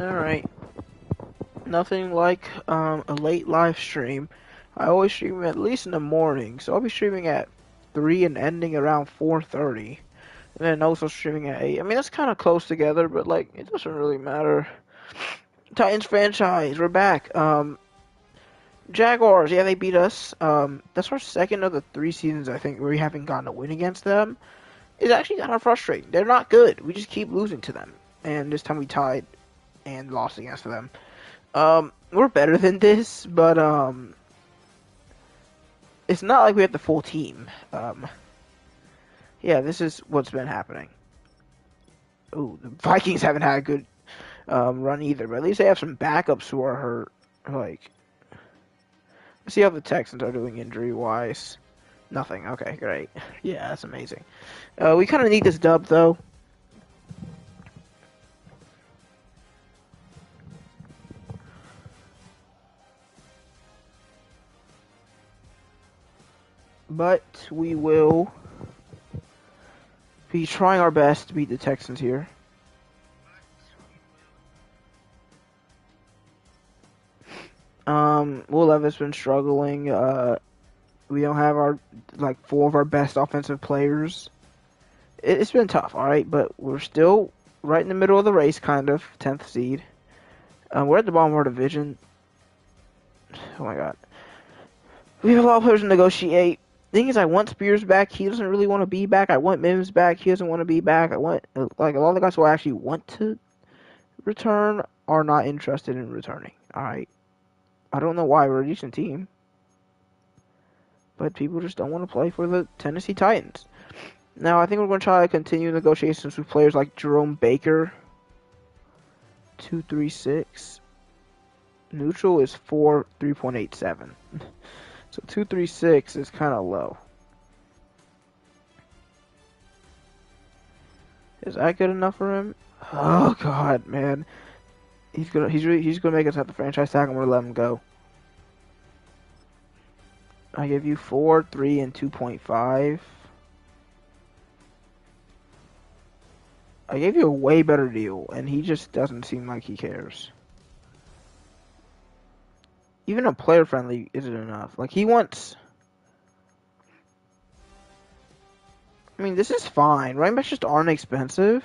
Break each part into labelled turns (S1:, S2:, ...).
S1: Alright. Nothing like a late live stream. I always stream at least in the morning, so I'll be streaming at 3 and ending around 4:30. And then also streaming at 8. I mean, that's kind of close together, but like, it doesn't really matter. Titans franchise, we're back. Jaguars, yeah, they beat us. That's our second of the 3 seasons, I think, where we haven't gotten a win against them. It's actually kind of frustrating. They're not good. We just keep losing to them. And this time we tied and lost against them. We're better than this, but it's not like we have the full team. Yeah, this is what's been happening. Ooh, the Vikings haven't had a good run either, but at least they have some backups who are hurt. Like, let's see how the Texans are doing injury-wise. Nothing. Okay, great. Yeah, that's amazing. We kind of need this dub, though. But we will be trying our best to beat the Texans here. Will Levis been struggling. We don't have our, like, 4 of our best offensive players. It's been tough, alright, but we're still right in the middle of the race, kind of. 10th seed. We're at the bottom of our division. Oh my god. We have a lot of players to negotiate. Thing is, I want Spears back. He doesn't really want to be back. I want Mims back. He doesn't want to be back. I want, like, a lot of the guys who actually want to return are not interested in returning. Alright. I don't know why. We're a decent team. But people just don't want to play for the Tennessee Titans. Now, I think we're going to try to continue negotiations with players like Jerome Baker. 236. Neutral is 3.87. So 236 is kind of low. Is that good enough for him? Oh god, man. He's gonna make us have the franchise tag and we're gonna let him go. I give you 4, 3, and 2.5. I gave you a way better deal, and he just doesn't seem like he cares. Even a player friendly isn't enough. Like, he wants... I mean, this is fine. Running backs just aren't expensive.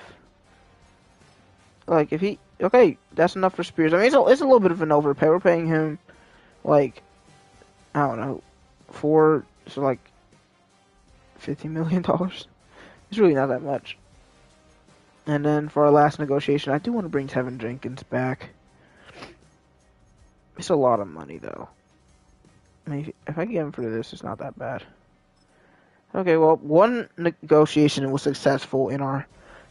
S1: Like, if he... Okay, that's enough for Spears. I mean, it's a little bit of an overpay. We're paying him, like, I don't know, like, $50 million. It's really not that much. And then for our last negotiation, I do want to bring Tevin Jenkins back. It's a lot of money, though. I mean, if I get him for this, it's not that bad. Okay, well, one negotiation was successful in our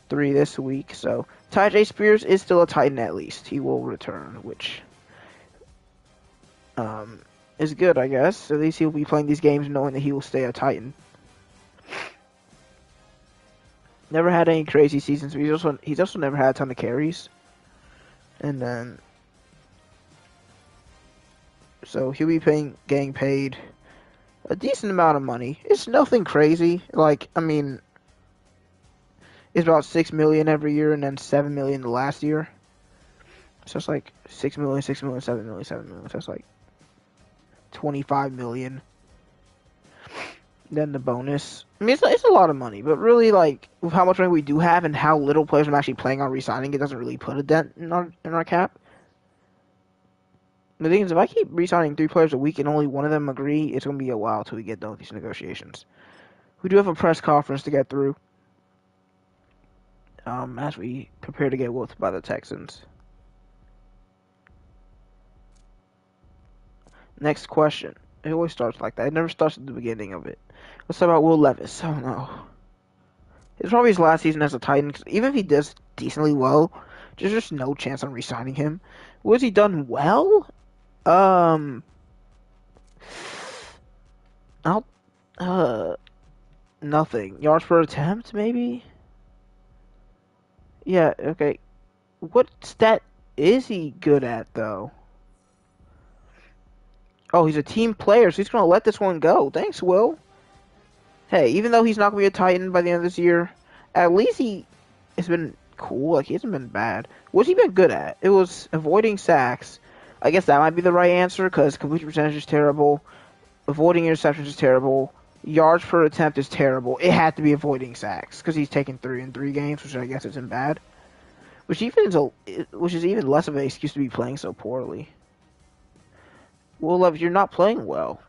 S1: 3 this week, so Tyjae Spears is still a Titan at least. He will return, which is good, I guess. At least he'll be playing these games knowing that he will stay a Titan. Never had any crazy seasons, but he's also never had a ton of carries. And then... So he'll be getting paid a decent amount of money. It's nothing crazy. Like, I mean, it's about $6 million every year, and then $7 million the last year. So it's like $6 million, $6 million, $7 million, $7 million. So it's like $25 million. Then the bonus. I mean, it's a lot of money, but really, like, with how much money we do have and how little players I'm actually planning on re-signing, it doesn't really put a dent in our cap. The thing is, if I keep re-signing 3 players a week and only one of them agree, it's going to be a while till we get done with these negotiations. We do have a press conference to get through as we prepare to get whooped by the Texans. Next question. It always starts like that. It never starts at the beginning of it. Let's talk about Will Levis. Oh, no. It's probably his last season as a Titan, 'cause even if he does decently well, there's just no chance on re-signing him. Was he done well? Nothing. Yards per attempt, maybe? Yeah, okay. What stat is he good at, though? Oh, he's a team player, so he's going to let this one go. Thanks, Will. Hey, even though he's not going to be a Titan by the end of this year, at least he has been cool. Like, he hasn't been bad. What's he been good at? It was avoiding sacks. I guess that might be the right answer because completion percentage is terrible. Avoiding interceptions is terrible. Yards per attempt is terrible. It had to be avoiding sacks because he's taken 3 in 3 games, which I guess isn't bad. Which is even less of an excuse to be playing so poorly. Well, Love, you're not playing well.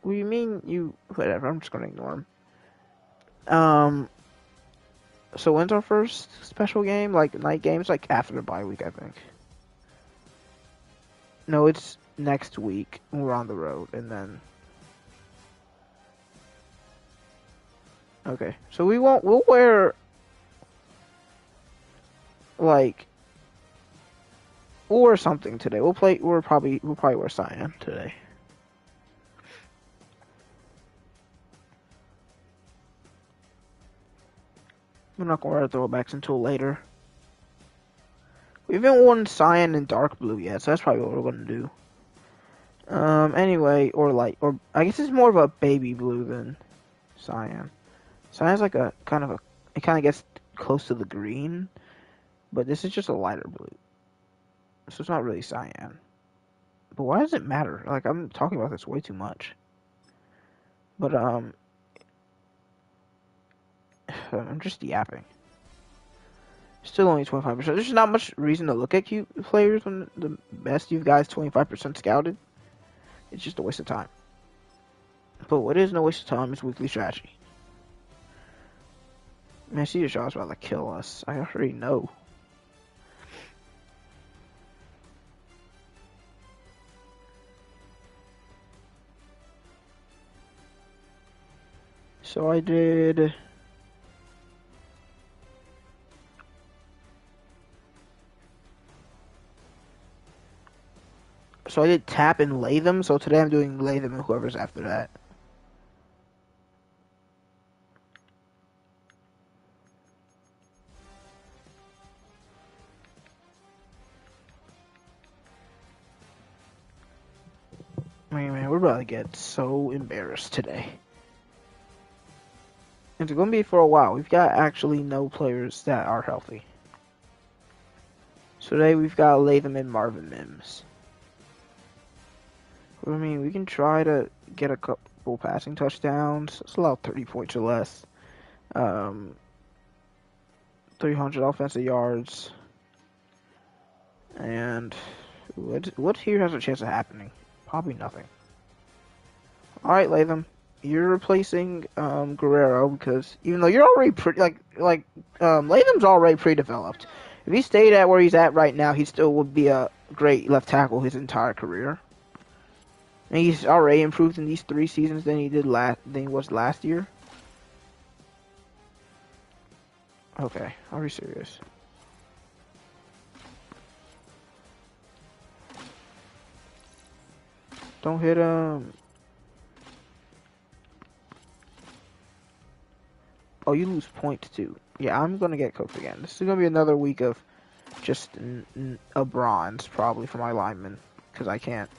S1: What do you mean you... Whatever, I'm just going to ignore him. So when's our first special game? Like, night games? Like, after the bye week, I think. No, it's next week. We're on the road, and then... Okay, so we'll wear... Like... We'll wear something today. We'll probably wear cyan today. We're not gonna wear throwbacks until later. We haven't worn cyan and dark blue yet, so that's probably what we're gonna do. Anyway, or I guess it's more of a baby blue than cyan. Cyan's like it kind of gets close to the green, but this is just a lighter blue. So it's not really cyan. But why does it matter? Like, I'm talking about this way too much. But, I'm just yapping. Still only 25%. There's just not much reason to look at cute players when the best you guys 25% scouted. It's just a waste of time. But what is no waste of time is weekly strategy. Man, Cedar Shaw's about to kill us. I already know. So I did... So I did tap and lay them. So today I'm doing lay them and whoever's after that. Man, we're about to get so embarrassed today. It's going to be for a while. We've got actually no players that are healthy. So today we've got Latham and Marvin Mims. I mean, we can try to get a couple passing touchdowns. Let's allow 30 points or less. 300 offensive yards. And what here has a chance of happening? Probably nothing. Alright, Latham. You're replacing Guerrero because even though you're already pretty Latham's already pre-developed. If he stayed at where he's at right now, he still would be a great left tackle his entire career. And he's already improved in these 3 seasons than he was last year. Okay, are you serious? Don't hit him. Oh, you lose points too. Yeah, I'm gonna get cooked again. This is gonna be another week of just a bronze probably for my lineman because I can't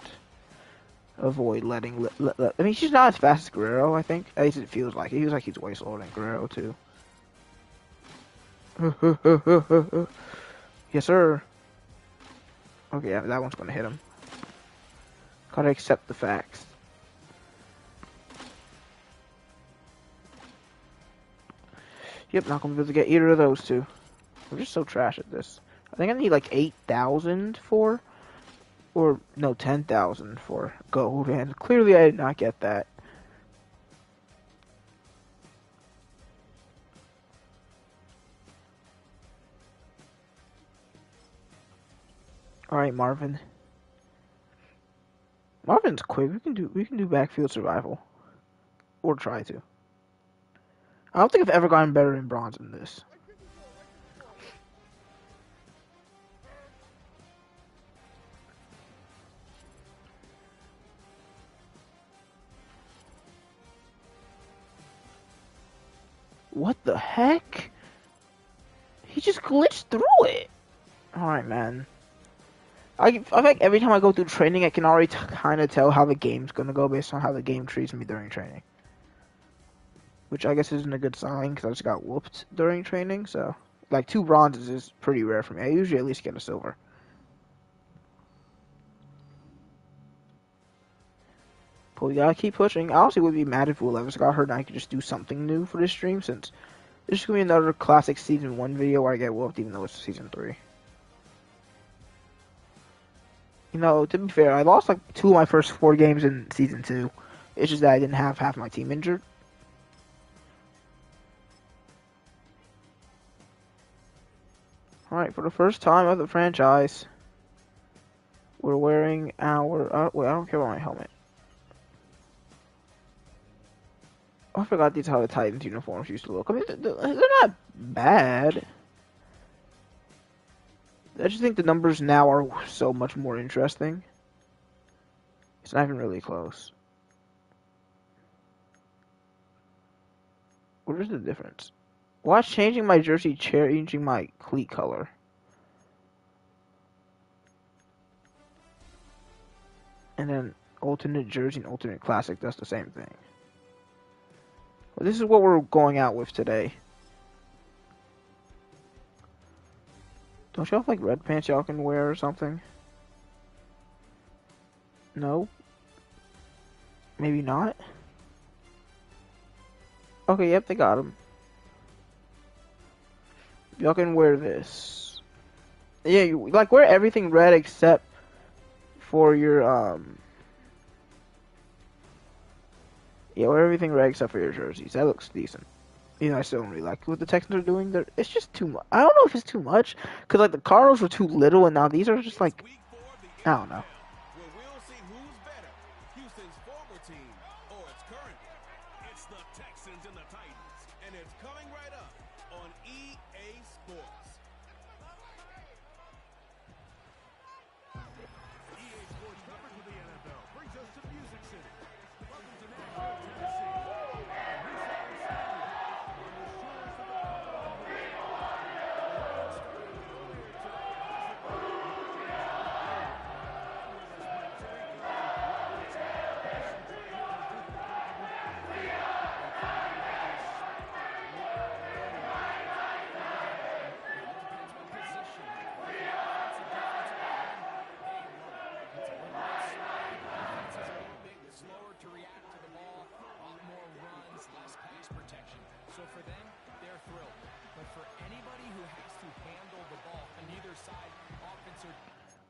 S1: avoid letting. I mean, she's not as fast as Guerrero. I think at least it feels like. It feels like he's way slower than Guerrero too. Yes, sir. Okay, yeah, that one's gonna hit him. Gotta accept the facts. Yep, not gonna be able to get either of those two. I'm just so trash at this. I think I need like 8,000 for, or no, 10,000 for gold, and clearly I did not get that. All right, Marvin. Marvin's quick. We can do backfield survival, or try to. I don't think I've ever gotten better in bronze than this. What the heck? He just glitched through it. Alright, man. I feel like every time I go through training, I can already kind of tell how the game's gonna go based on how the game treats me during training. Which I guess isn't a good sign, because I just got whooped during training, so like 2 bronzes is pretty rare for me. I usually at least get a silver. But we gotta keep pushing. I honestly would be mad if Will Levis got hurt and I could just do something new for this stream, since this is gonna be another classic season 1 video where I get whooped even though it's season 3. You know, to be fair, I lost like 2 of my first 4 games in season 2. It's just that I didn't have half my team injured. Alright, for the first time of the franchise, we're wearing our... wait, I don't care about my helmet. I forgot these how the Titans uniforms used to look. I mean, they're not bad. I just think the numbers now are so much more interesting. It's not even really close. What is the difference? Watch changing my jersey, changing my cleat color. And then alternate jersey and alternate classic does the same thing. Well, this is what we're going out with today. Don't y'all have like red pants y'all can wear or something? No? Maybe not? Okay, yep, they got them. Y'all can wear this. Yeah, you like wear everything red except for your yeah, wear everything red except for your jerseys. That looks decent. You know, I still don't really like what the Texans are doing. It's just too much. I don't know if it's too much, because like the Cardinals were too little, and now these are just like, I don't know.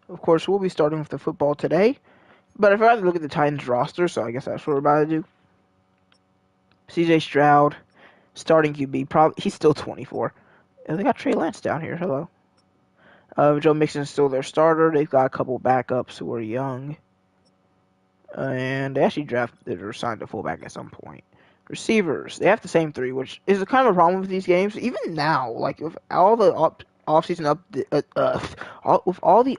S1: Of course, we'll be starting with the football today, but I forgot to look at the Titans roster, so I guess that's what we're about to do. C.J. Stroud, starting QB, probably he's still 24. And they got Trey Lance down here. Hello. Joe Mixon's still their starter. They've got a couple backups who are young, and they actually drafted or signed a fullback at some point. Receivers, they have the same 3, which is a kind of a problem with these games. Even now, like with all the offseason with all the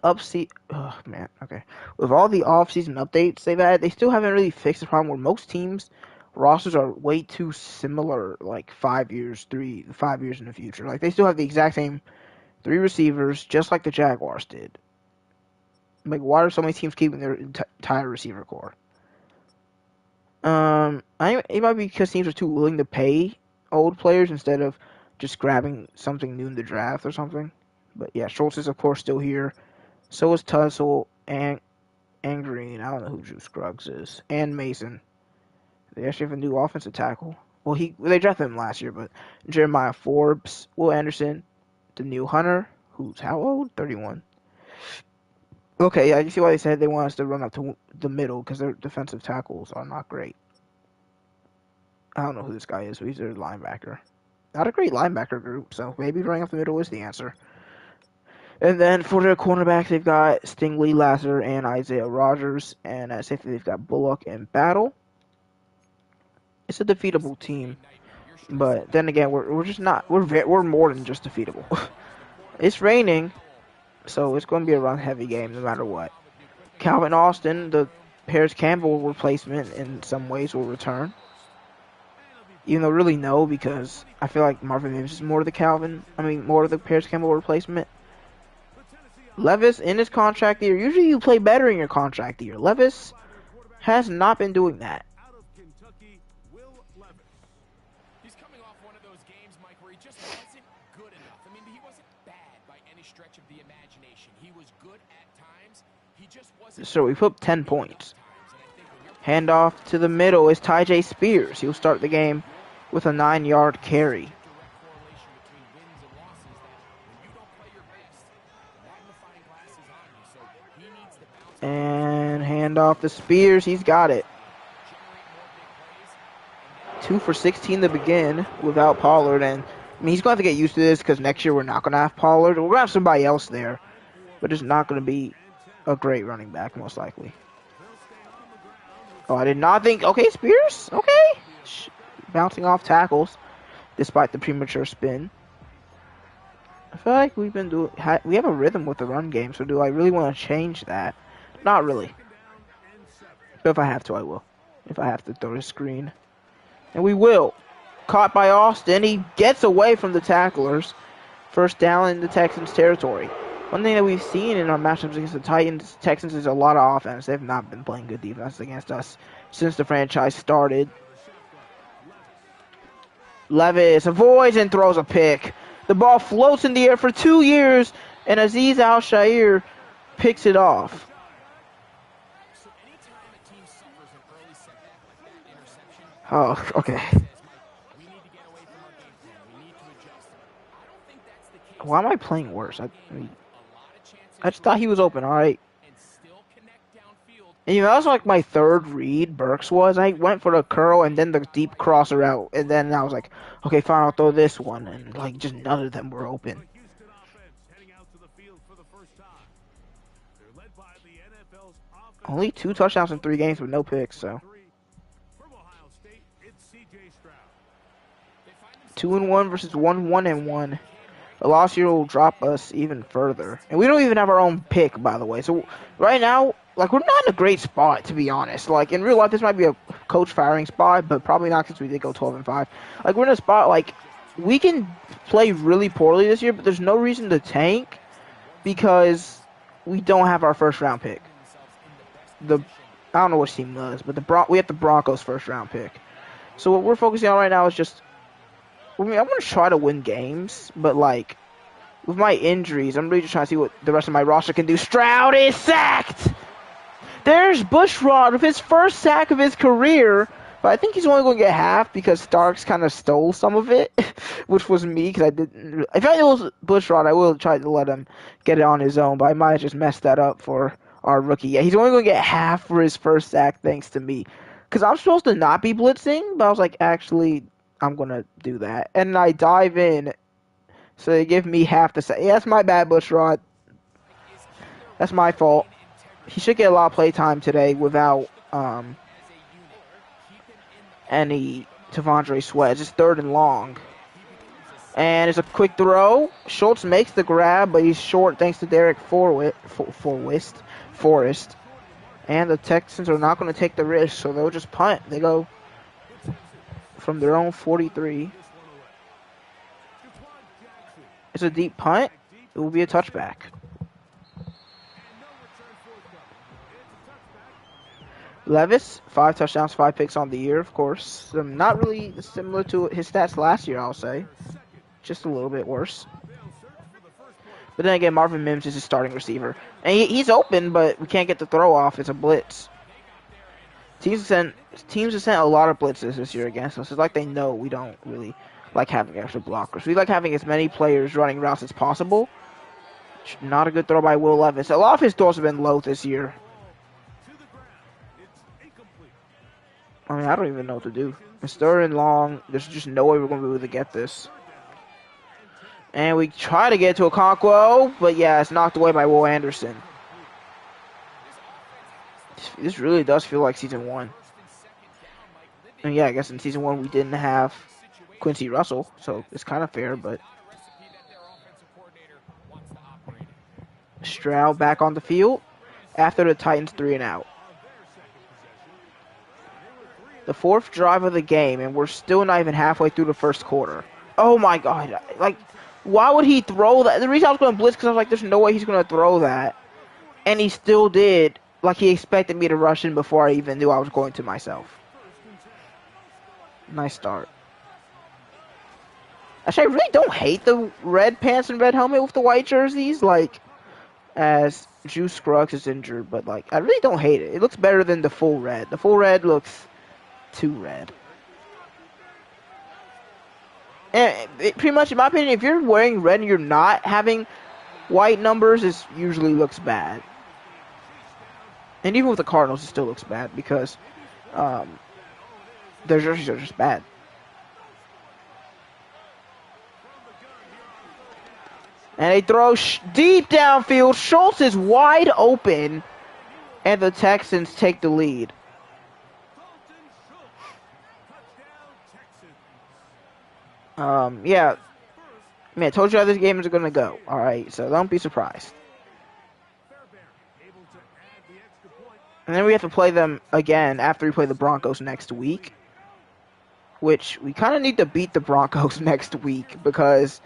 S1: with all the offseason updates they've had, they still haven't really fixed the problem where most teams rosters are way too similar. Like 5 years in the future, like they still have the exact same 3 receivers, just like the Jaguars did. Like, why are so many teams keeping their entire receiver core? It might be because teams are too willing to pay old players instead of just grabbing something new in the draft or something. But yeah, Schultz is of course still here. So is Tussle and Green. I don't know who Drew Scruggs is. And Mason. They actually have a new offensive tackle. Well, they drafted him last year, but Jeremiah Forbes, Will Anderson, the new Hunter, who's how old? 31. Okay, yeah, you see why they said they want us to run up to the middle, because their defensive tackles are not great. I don't know who this guy is, but he's their linebacker. Not a great linebacker group, so maybe running up the middle is the answer. And then for their cornerbacks, they've got Stingley, Lazar, and Isaiah Rogers. And at safety, they've got Bullock and Battle. It's a defeatable team, but then again, we're just not. We're more than just defeatable. It's raining, so it's going to be a run-heavy game no matter what. Calvin Austin, the Paris Campbell replacement in some ways, will return. Even though really no, because I feel like Marvin Mims is more of the Paris Campbell replacement. Levis in his contract year. Usually you play better in your contract year. Levis has not been doing that.
S2: He's coming off one of those games, Mike, where he just wasn't good enough. I mean, he wasn't bad by any stretch of the imagination. He was good at times. He just wasn't.
S1: So we put 10 points. Handoff to the middle is Ty Spears. He'll start the game with a 9-yard carry. And handoff to Spears. He's got it. 2 for 16 to begin without Pollard. And I mean, he's going to have to get used to this because next year we're not going to have Pollard. We're going to have somebody else there. But it's not going to be a great running back, most likely. Oh, I did not think. Okay, Spears. Okay. Bouncing off tackles despite the premature spin. I feel like we've been doing. We have a rhythm with the run game, so do I really want to change that? Not really. But if I have to, I will. If I have to throw the screen. And we will. Caught by Austin. He gets away from the tacklers. First down in the Texans' territory. One thing that we've seen in our matchups against the Texans is a lot of offense. They've not been playing good defense against us since the franchise started. Levis avoids and throws a pick. The ball floats in the air for 2 years, and Azeez Al-Shaair picks it off. Oh, okay. Why am I playing worse? I just thought he was open, all right. And, that was like my third read, Burks was. I went for the curl and then the deep crosser out. And then I was like, okay, fine, I'll throw this one. And, like, just none of them were open. Only 2 touchdowns in 3 games with no picks, so. 2-1 versus 1-1-1. The loss here will drop us even further. And we don't even have our own pick, by the way. So right now, like, we're not in a great spot, to be honest. Like, in real life, this might be a coach firing spot, but probably not since we did go 12-5. Like, we're in a spot, like, we can play really poorly this year, but there's no reason to tank because we don't have our first-round pick. I don't know which team does, but we have the Broncos' first-round pick. So what we're focusing on right now is just, I mean, I want to try to win games, but, like, with my injuries, I'm really just trying to see what the rest of my roster can do. Stroud is sacked! There's Bushrod with his first sack of his career, but I think he's only going to get half because Starks kind of stole some of it, which was me because I didn't. If I was Bushrod, I would have tried to let him get it on his own, but I might have just messed that up for our rookie. Yeah, he's only going to get half for his first sack thanks to me. Because I'm supposed to not be blitzing, but I was like, actually, I'm going to do that. And I dive in, so they give me half the sack. Yeah, that's my bad, Bushrod. That's my fault. He should get a lot of playtime today without any T'Vondre Sweat. It's just 3rd and long. And it's a quick throw. Schultz makes the grab, but he's short thanks to Derek Forrest. And the Texans are not going to take the risk, so they'll just punt. They go from their own 43. It's a deep punt. It will be a touchback. Levis, 5 touchdowns, 5 picks on the year, of course. Not really similar to his stats last year, I'll say. Just a little bit worse. But then again, Marvin Mims is his starting receiver. And he's open, but we can't get the throw off. It's a blitz. Teams have sent a lot of blitzes this year against us. It's like they know we don't really like having extra blockers. We like having as many players running routes as possible. Not a good throw by Will Levis. A lot of his throws have been low this year. I mean, I don't even know what to do. It's 3rd and long. There's just no way we're going to be able to get this. And we try to get to Okonkwo, but yeah, it's knocked away by Will Anderson. This really does feel like Season 1. And yeah, I guess in Season 1 we didn't have Quincy Russell, so it's kind of fair, but... Stroud back on the field after the Titans 3 and out. The 4th drive of the game, and we're still not even halfway through the first quarter. Oh my god. Like, why would he throw that? The reason I was going to blitz because I was like, there's no way he's going to throw that. And he still did. Like, he expected me to rush in before I even knew I was going to myself. Nice start. Actually, I really don't hate the red pants and red helmet with the white jerseys. Like, as Juice Scruggs is injured, but like, I really don't hate it. It looks better than the full red. The full red looks too red. And pretty much, in my opinion, if you're wearing red and you're not having white numbers, it usually looks bad. And even with the Cardinals, it still looks bad because their jerseys are just bad. And they throw deep downfield. Schultz is wide open, and the Texans take the lead. Yeah. Man, I told you how this game is going to go. All right, so don't be surprised. And then we have to play them again after we play the Broncos next week, which we kind of need to beat the Broncos next week because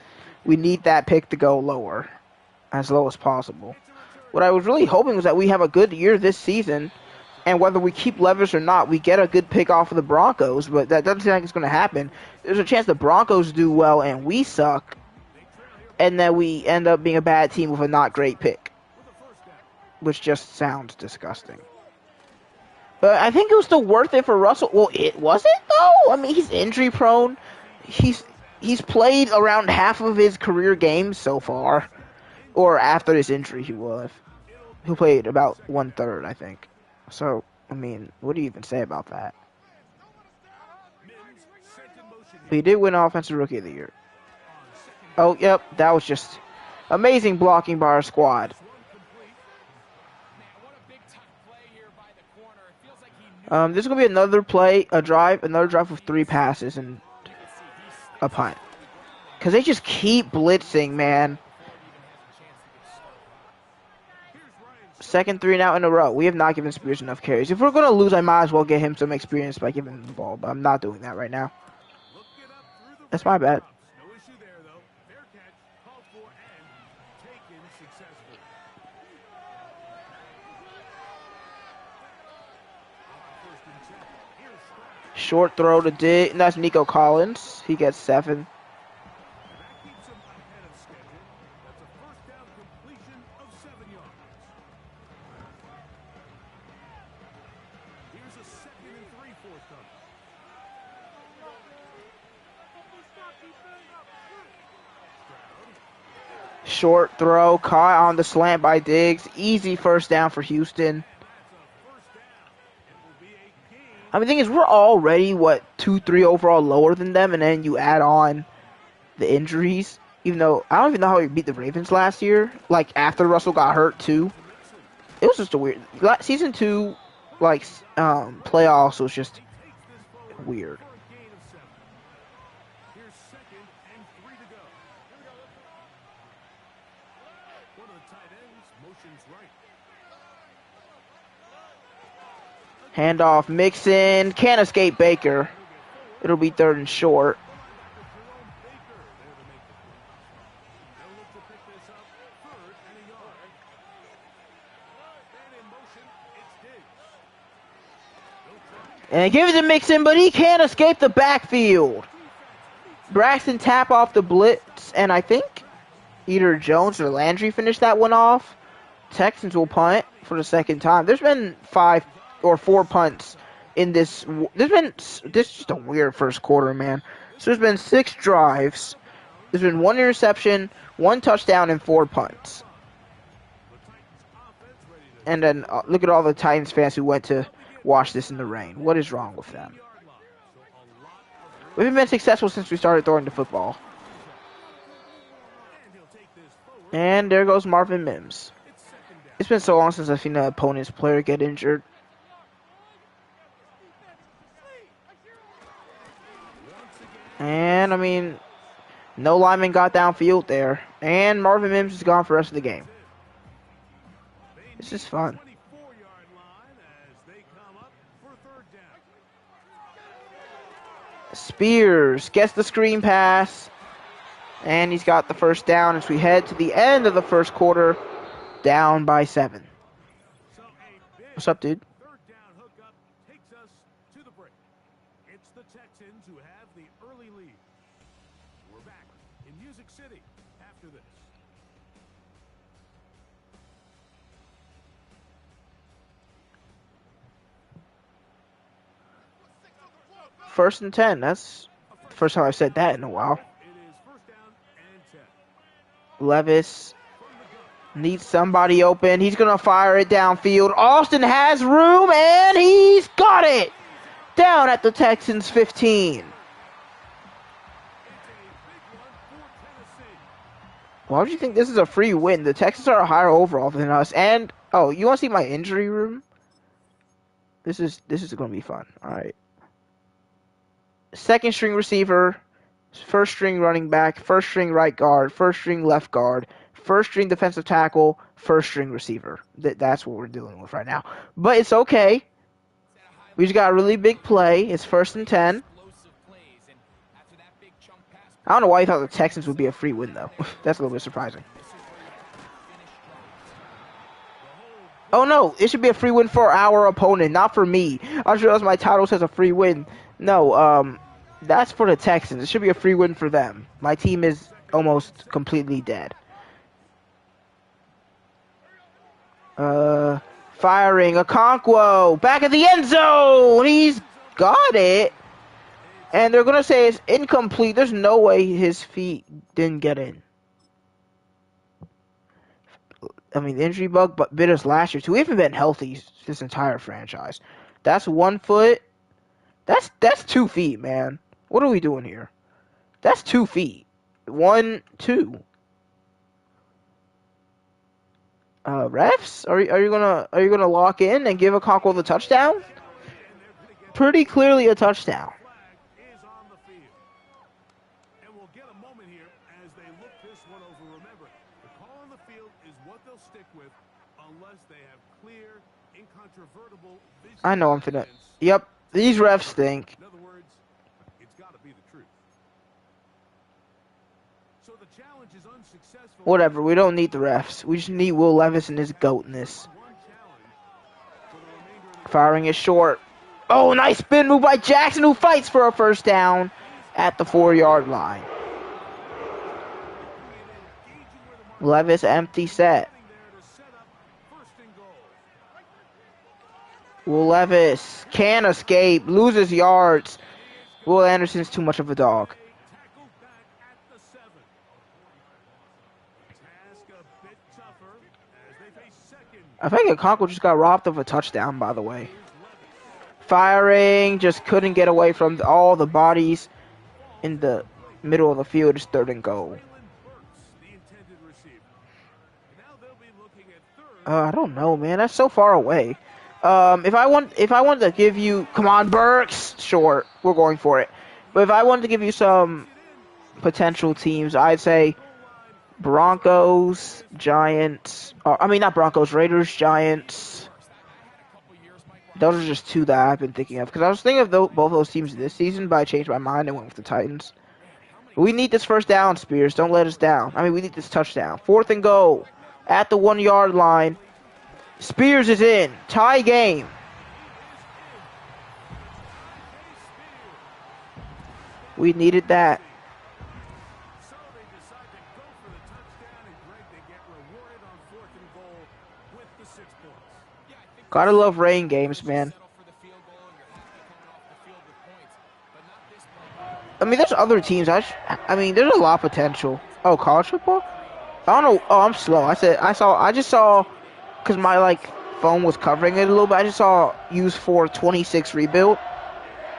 S1: we need that pick to go lower, as low as possible. What I was really hoping was that we have a good year this season, and whether we keep Levis or not, we get a good pick off of the Broncos, but that doesn't seem like it's going to happen. There's a chance the Broncos do well and we suck, and then we end up being a bad team with a not great pick, which just sounds disgusting. But I think it was still worth it for Russell. Well, it wasn't though. I mean, he's injury prone. He's played around half of his career games so far, or after this injury, he played about 1/3, I think. So, I mean, what do you even say about that? But he did win Offensive Rookie of the Year. Oh, yep, that was just amazing blocking by our squad. This is going to be another drive with 3 passes and a punt. Because they just keep blitzing, man. 2nd 3 now in a row. We have not given Spears enough carries. If we're going to lose, I might as well get him some experience by giving him the ball. But I'm not doing that right now. That's my bad. Short throw to Dig. That's Nico Collins. He gets 7. Short throw caught on the slant by Diggs. Easy first down for Houston. I mean, the thing is, we're already, 2-3 overall lower than them, and then you add on the injuries. Even though, I don't even know how we beat the Ravens last year. Like, after Russell got hurt, too. It was just a weird... Season 2, playoffs was just weird. Handoff, Mixon, can't escape Baker. It'll be 3rd and short. And they give it to Mixon, but he can't escape the backfield. Braxton tap off the blitz, and I think either Jones or Landry finished that one off. Texans will punt for the 2nd time. There's been 5 or 4 punts in this. This is just a weird first quarter, man. So there's been 6 drives. There's been 1 interception, 1 touchdown, and 4 punts. And then look at all the Titans fans who went to watch this in the rain. What is wrong with them? We haven't been successful since we started throwing the football. And there goes Marvin Mims. It's been so long since I've seen an opponent's player get injured. And, I mean, no lineman got downfield there. And Marvin Mims is gone for the rest of the game. This is fun. Spears gets the screen pass. And he's got the first down as we head to the end of the first quarter. Down by 7. What's up, dude? First and 10. That's the first time I've said that in a while. Levis needs somebody open. He's going to fire it downfield. Austin has room, and he's got it! Down at the Texans' 15. Why would you think this is a free win? The Texans are a higher overall than us. And, oh, you want to see my injury room? This is going to be fun. All right. Second string receiver, first string running back, first string right guard, first string left guard, first string defensive tackle, first string receiver. That's what we're dealing with right now. But it's okay. We just got a really big play. It's first and 10. I don't know why you thought the Texans would be a free win, though. That's a little bit surprising. Oh, no. It should be a free win for our opponent, not for me. I just realized my title says a free win. No, that's for the Texans. It should be a free win for them. My team is almost completely dead. Firing Okonkwo. Back at the end zone. He's got it. And they're going to say it's incomplete. There's no way his feet didn't get in. I mean, the injury bug bit us last year, too. We haven't been healthy this entire franchise. That's 1 foot. That's 2 feet, man. What are we doing here? That's 2 feet. 1, 2. Refs, are you gonna lock in and give Okonkwo the touchdown? Pretty clearly a touchdown. I know I'm finna. Yep, these refs stink.
S3: In other words, it's got to be the truth. So the challenge is unsuccessful.
S1: Whatever, we don't need the refs. We just need Will Levis and his goatness. Firing it short. Oh, nice spin move by Jackson, who fights for a first down at the 4-yard line. Levis empty set. Will Levis can escape, loses yards. Will Anderson's too much of a dog. I think Okonkwo just got robbed of a touchdown, by the way. Firing, just couldn't get away from all the bodies in the middle of the field. It's 3rd and goal. I don't know, man. That's so far away. If I wanted to give you, come on, Burks. Sure, we're going for it. But if I wanted to give you some potential teams, I'd say Broncos, Giants. I mean, not Broncos, Raiders, Giants. Those are just 2 that I've been thinking of. Because I was thinking of both those teams this season, but I changed my mind and went with the Titans. We need this first down, Spears. Don't let us down. I mean, we need this touchdown. 4th and goal at the 1-yard line. Spears is in. Tie game. We needed that. Gotta love rain games, man. I mean, there's other teams. I mean, there's a lot of potential. Oh, college football? I don't know. Oh, I'm slow. I just saw, because my phone was covering it a little bit. I just saw use for 26 rebuild.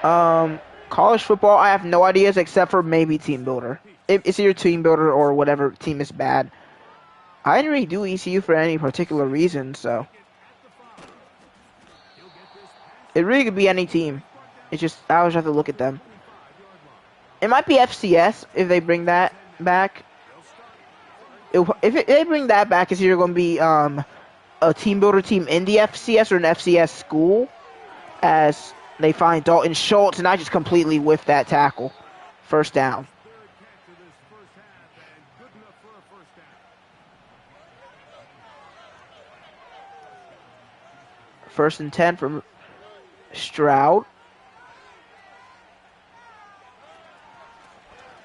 S1: College football, I have no ideas except for maybe Team Builder. It's either Team Builder or whatever team is bad. I didn't really do ECU for any particular reason, so it really could be any team. It's just I always have to look at them. It might be FCS if they bring that back. If they bring that back, it's either going to be a Team Builder team in the FCS or an FCS school, as they find Dalton Schultz, and I just completely whiffed that tackle. First down. First and 10 from Stroud.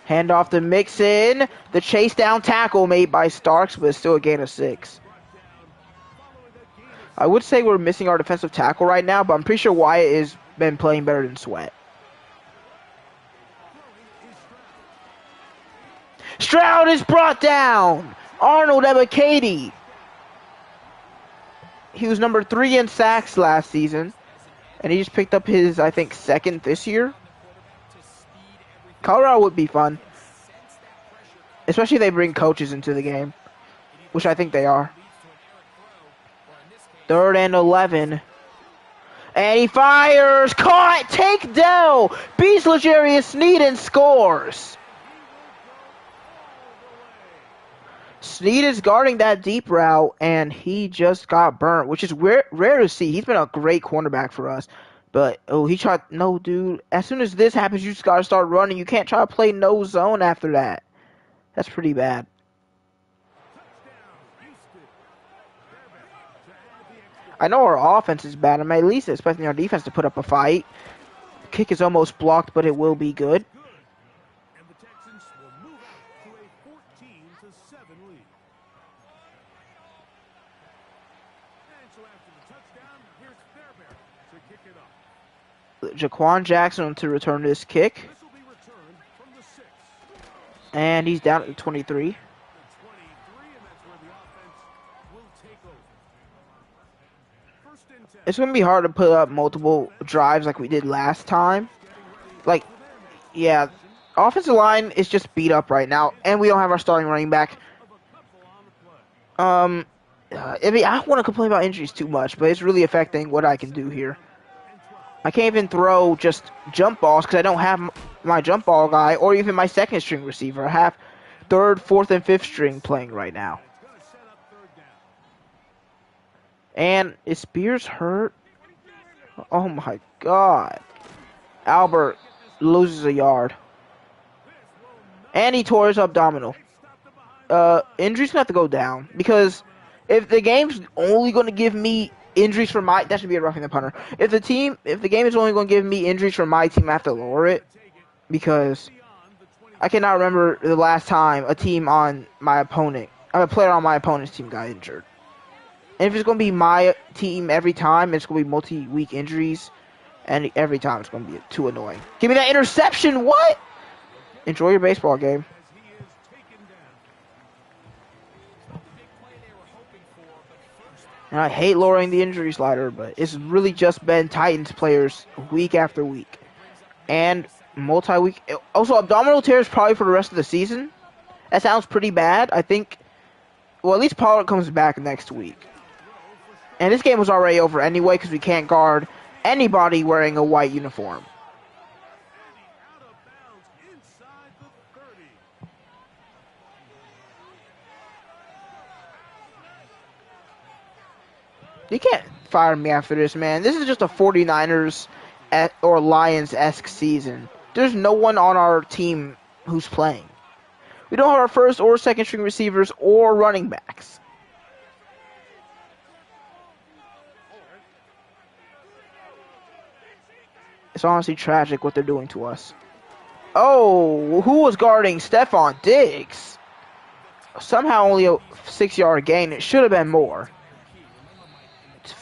S1: Hand off to Mixon. The chase down tackle made by Starks, but it's still a gain of 6. I would say we're missing our defensive tackle right now, but I'm pretty sure Wyatt has been playing better than Sweat. Stroud is brought down. Arnold Ebiketie. He was number 3 in sacks last season, and he just picked up his, I think, 2nd this year. Colorado would be fun, especially if they bring coaches into the game, which I think they are. 3rd and 11. And he fires. Caught. Take down. Beats L'Jarius Sneed and scores. Sneed is guarding that deep route, and he just got burnt, which is rare to see. He's been a great cornerback for us. But, oh, he tried. No, dude. As soon as this happens, you just got to start running. You can't try to play no zone after that. That's pretty bad. I know our offense is bad. I'm at least expecting our defense to put up a fight. Kick is almost blocked, but it will be good.
S3: And the Texans will move up to a 14-7 lead. And so after the touchdown, here's Fairbairn to kick it off.
S1: Jaquan Jackson to return this kick.
S3: This will be returned from the 6.
S1: And he's down at the 23.
S3: The 23, and that's where the offense will take over. First and 10.
S1: It's going to be hard to put up multiple drives like we did last time. Like, yeah, offensive line is just beat up right now, and we don't have our starting running back. I mean, I don't want to complain about injuries too much, but it's really affecting what I can do here. I can't even throw just jump balls because I don't have my jump ball guy or even my 2nd string receiver. I have 3rd, 4th, and 5th string playing right now. And is Spears hurt? Oh my god. Albert loses a yard. And he tore his abdominal. Injuries gonna have to go down. Because if the game's only gonna give me injuries for my... That should be a roughing the punter. If the game is only gonna give me injuries for my team, I have to lower it. Because I cannot remember the last time a player on my opponent's team got injured. And if it's going to be my team every time, it's going to be multi-week injuries. And every time it's going to be too annoying. Give me that interception. What? Enjoy your baseball game. And I hate lowering the injury slider, but it's really just been Titans players week after week. And multi-week. Also, abdominal tears probably for the rest of the season. That sounds pretty bad. I think, well, at least Pollard comes back next week. And this game was already over anyway because we can't guard anybody wearing a white uniform. You can't fire me after this, man. This is just a 49ers or Lions-esque season. There's no one on our team who's playing. We don't have our 1st or 2nd string receivers or running backs. It's honestly tragic what they're doing to us. Oh, who was guarding Stephon Diggs? Somehow only a 6-yard gain. It should have been more.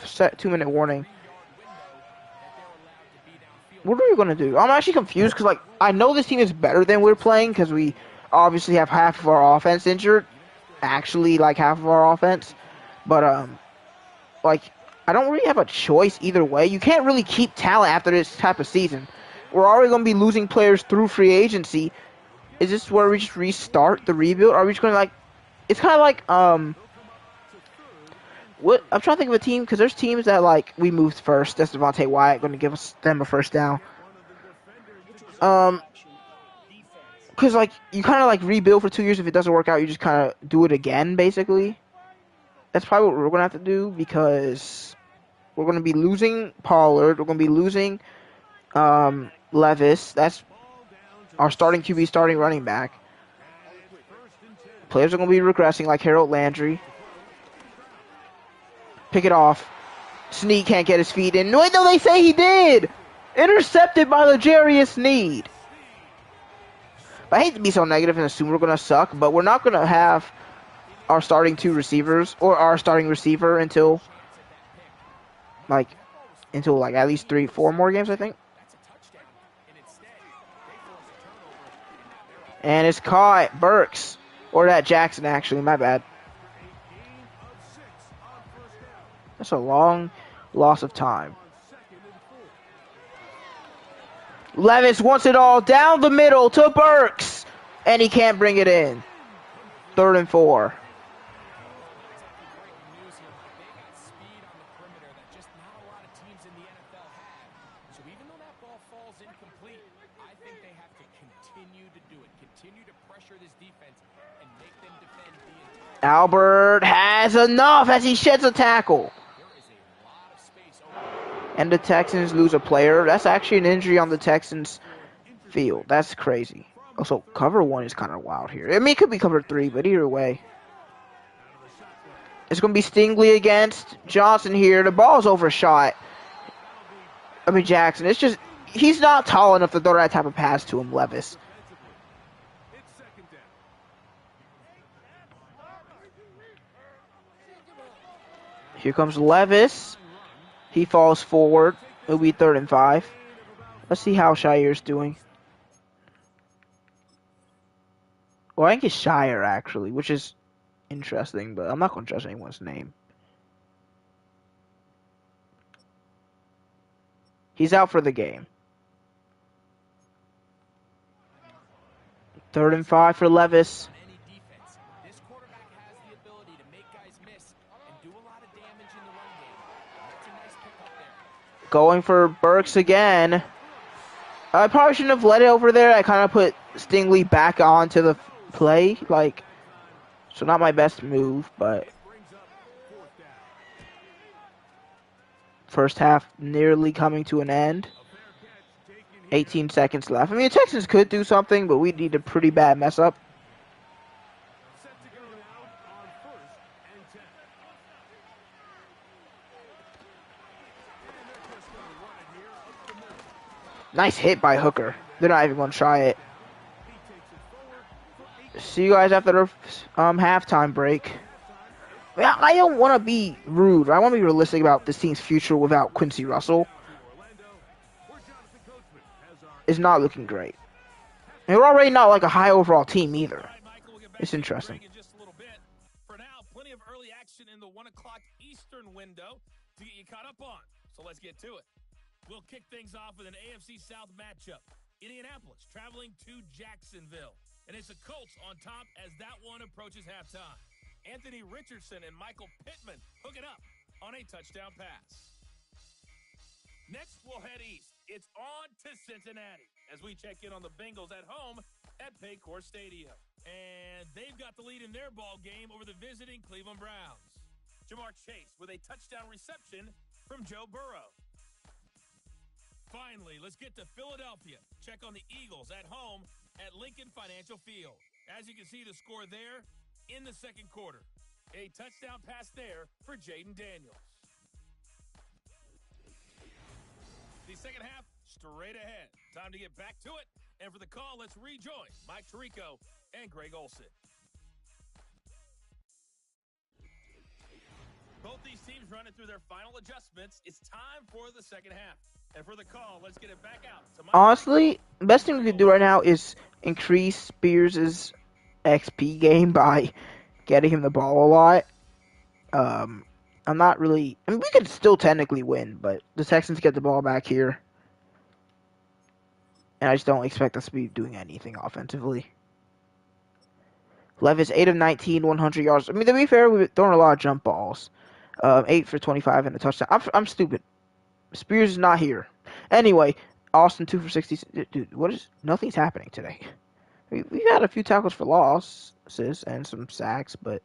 S1: Set 2-minute warning. What are we going to do? I'm actually confused because, like, I know this team is better than we're playing because we obviously have half of our offense injured. Actually, like, half of our offense. But, like, I don't really have a choice either way. You can't really keep talent after this type of season. We're already going to be losing players through free agency. Is this where we just restart the rebuild? Or are we just going to, like... It's kind of like, what I'm trying to think of a team, because there's teams that, like, we moved first. That's Devontae Wyatt going to give them a first down. Because, like, you kind of, like, rebuild for 2 years. If it doesn't work out, you just kind of do it again, basically. That's probably what we're going to have to do, because we're going to be losing Pollard. We're going to be losing Levis. That's our starting QB, starting running back. Players are going to be regressing, like Harold Landry. Pick it off. Sneed can't get his feet in. Wait, no, they say he did! Intercepted by L'Jarius Sneed. I hate to be so negative and assume we're gonna suck, but we're not gonna have our starting 2 receivers or our starting receiver until like at least 3-4 more games, I think. And it's caught. Burks. Or that Jackson, actually. My bad. That's a long loss of time. Levis wants it all down the middle to Burks. And he can't bring it in. 3rd and 4. Albert has enough as he sheds a tackle. And the Texans lose a player. That's actually an injury on the Texans field. That's crazy. Also, cover 1 is kind of wild here. I mean, it could be cover 3, but either way. It's going to be Stingley against Johnson here. The ball's overshot. I mean, Jackson. It's just, he's not tall enough to throw that type of pass to him, Levis. Here comes Levis. He falls forward. It'll be 3rd and 5. Let's see how Shire's doing. Well, I think it's Shire, actually, which is interesting, but I'm not going to trust anyone's name. He's out for the game. 3rd and 5 for Levis. Going for Burks again. I probably shouldn't have let it over there. I kind of put Stingley back onto the play. So not my best move, but first half nearly coming to an end. 18 seconds left. I mean, the Texans could do something, but we need a pretty bad mess up. Nice hit by Hooker. They're not even going to try it. See you guys after the halftime break. I don't want to be rude. I want to be realistic about this team's future without Quincy Russell. It's not looking great. And we're already not like a high overall team either. It's interesting.
S3: For now, plenty of early action in the 1 o'clock Eastern window to get you caught up on. So let's get to it. We'll kick things off with an AFC South matchup. Indianapolis traveling to Jacksonville. And it's the Colts on top as that one approaches halftime. Anthony Richardson and Michael Pittman hooking up on a touchdown pass. Next, we'll head east. It's on to Cincinnati as we check in on the Bengals at home at Paycor Stadium. And they've got the lead in their ball game over the visiting Cleveland Browns. Jamar Chase with a touchdown reception from Joe Burrow. Finally, let's get to Philadelphia. Check on the Eagles at home at Lincoln Financial Field. As you can see the score there in the second quarter. A touchdown pass there for Jaden Daniels. The second half, straight ahead. Time to get back to it. And for the call, let's rejoin Mike Tirico and Greg Olson. Both these teams running through their final adjustments. It's time for the second half. And for the call, let's get it back out to Mike.
S1: Honestly, the best thing we could do right now is increase Spears' XP game by getting him the ball a lot. I'm not really... I mean, we could still technically win, but the Texans get the ball back here. And I just don't expect us to be doing anything offensively. Levis, 8 of 19, 100 yards. I mean, to be fair, we've thrown a lot of jump balls. 8 for 25 and a touchdown. I'm stupid. Spears is not here. Anyway, Austin 2 for 60. Dude, what is... Nothing's happening today. We've had a few tackles for losses and some sacks, but...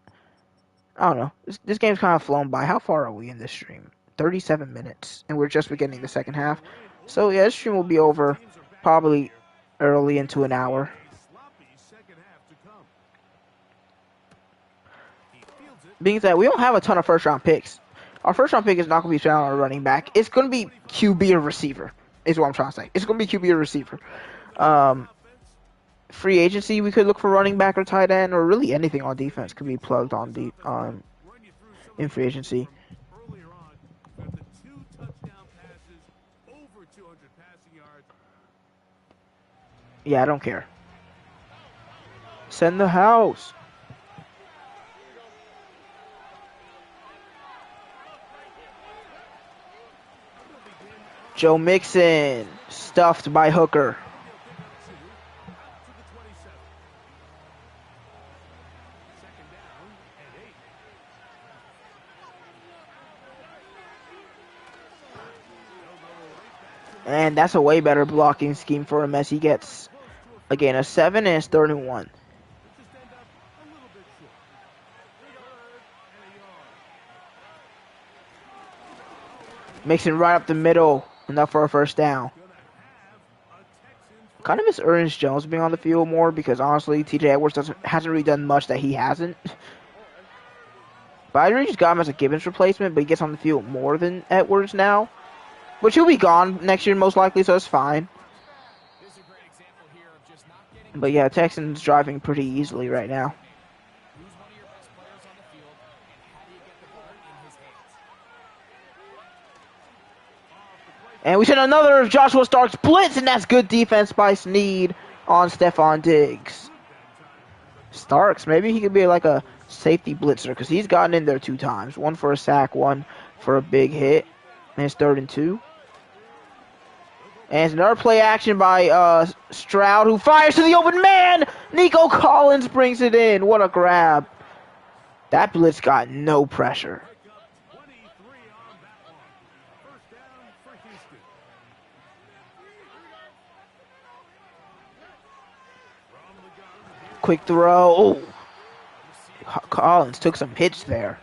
S1: I don't know. This game's kind of flown by. How far are we in this stream? 37 minutes. And we're just beginning the second half. So, yeah, this stream will be over probably early into an hour. Being that we don't have a ton of first-round picks. Our first-round pick is not going to be found on a running back. It's going to be QB or receiver, is what I'm trying to say. It's going to be QB or receiver. free agency, we could look for running back or tight end, or really anything on defense could be plugged on in free agency.
S3: Earlier on, with the 2 touchdown passes, over 200 passing yards.
S1: Yeah, I don't care. Send the house. Joe Mixon, stuffed by Hooker. And that's a way better blocking scheme for him as he gets, again, a 7 and it's 3rd and 1. Mixon right up the middle, enough for a first down. Kind of miss Ernest Jones being on the field more because honestly, TJ Edwards hasn't really done much that he hasn't. But I really just got him as a Gibbons replacement, but he gets on the field more than Edwards now. Which he'll be gone next year most likely, so it's fine. But yeah, Texans driving pretty easily right now. And we send another of Joshua Stark's blitz, and that's good defense by Snead on Stephon Diggs. Starks, maybe he could be like a safety blitzer because he's gotten in there 2 times. 1 for a sack, 1 for a big hit. And it's 3rd and 2. And it's another play action by Stroud, who fires to the open man. Nico Collins brings it in. What a grab. That blitz got no pressure. Quick throw. Oh. Collins took some hits there.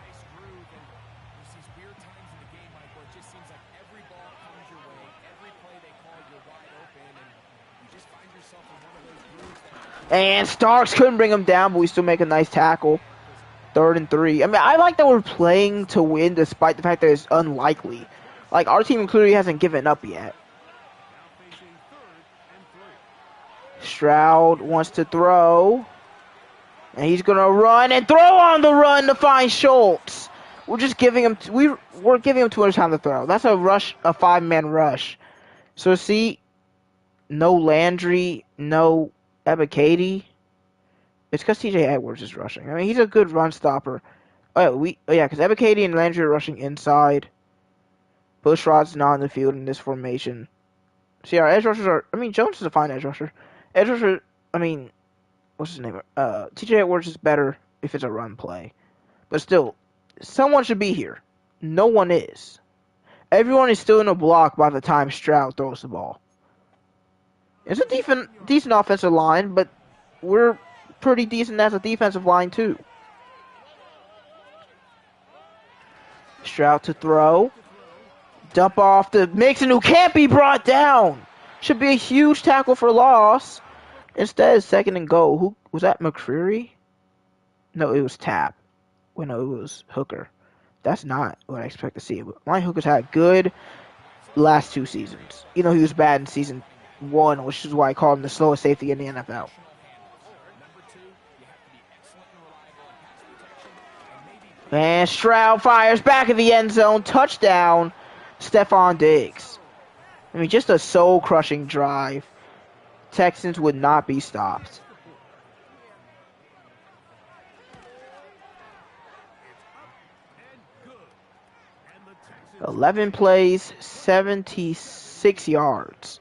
S1: And Starks couldn't bring him down, but we still make a nice tackle. 3rd and 3. I mean, I like that we're playing to win despite the fact that it's unlikely. Like, our team clearly hasn't given up yet. Stroud wants to throw. And he's going to run and throw on the run to find Schultz. We're just giving him, we're giving him too much time to throw. That's a rush, a 5-man rush. So see, no Landry, no Ebiketie. It's because TJ Edwards is rushing. I mean, he's a good run stopper. Oh yeah, because Ebiketie and Landry are rushing inside. Bushrod's not in the field in this formation. See, our edge rushers are, I mean, Jones is a fine edge rusher. Edge rusher, I mean, what's his name? TJ Edwards is better if it's a run play. But still, someone should be here. No one is. Everyone is still in a block by the time Stroud throws the ball. It's a decent offensive line, but we're pretty decent as a defensive line too. Stroud to throw. Dump off to Mixon, who can't be brought down. Should be a huge tackle for loss. Instead, 2nd and goal. Who was that? McCreary? No, it was Tap. Well, no, it was Hooker. That's not what I expect to see. But Ryan Hooker's had good last 2 seasons. You know, he was bad in season 1, which is why I call him the slowest safety in the NFL. And Stroud fires back in the end zone. Touchdown, Stephon Diggs. I mean, just a soul-crushing drive. Texans would not be stopped. 11 plays, 76 yards.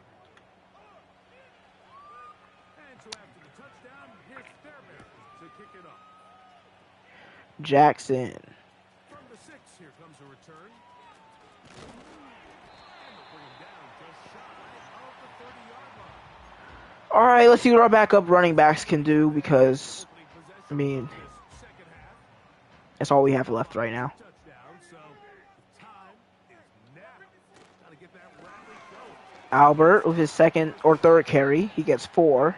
S1: Jackson. All right, let's see what our backup running backs can do because, I mean, that's all we have left right now. Albert with his 2nd or 3rd carry. He gets 4.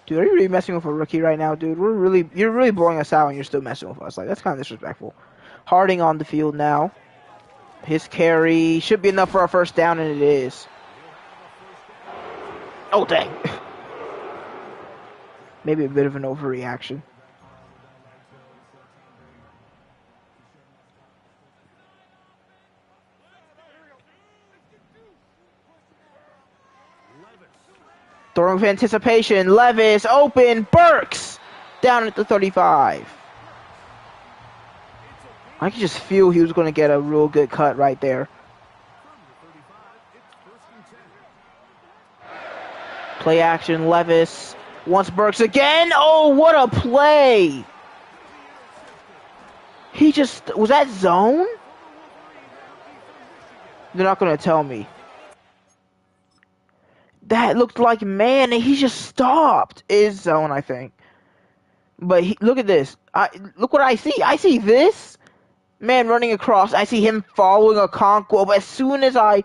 S1: Dude, are you really messing with a rookie right now, dude? You're really blowing us out and you're still messing with us. Like, that's kind of disrespectful. Harding on the field now. His carry should be enough for our first down, and it is. Oh, dang. maybe a bit of an overreaction. Throwing with anticipation. Levis open. Burks down at the 35. I could just feel he was going to get a real good cut right there. Play action. Levis wants Burks again. Oh, what a play. He just... Was that zone? They're not going to tell me. That looked like man, and he just stopped. Is zone, I think. But look at this. Look what I see. I see this man running across. I see him following a conquo. But as soon as I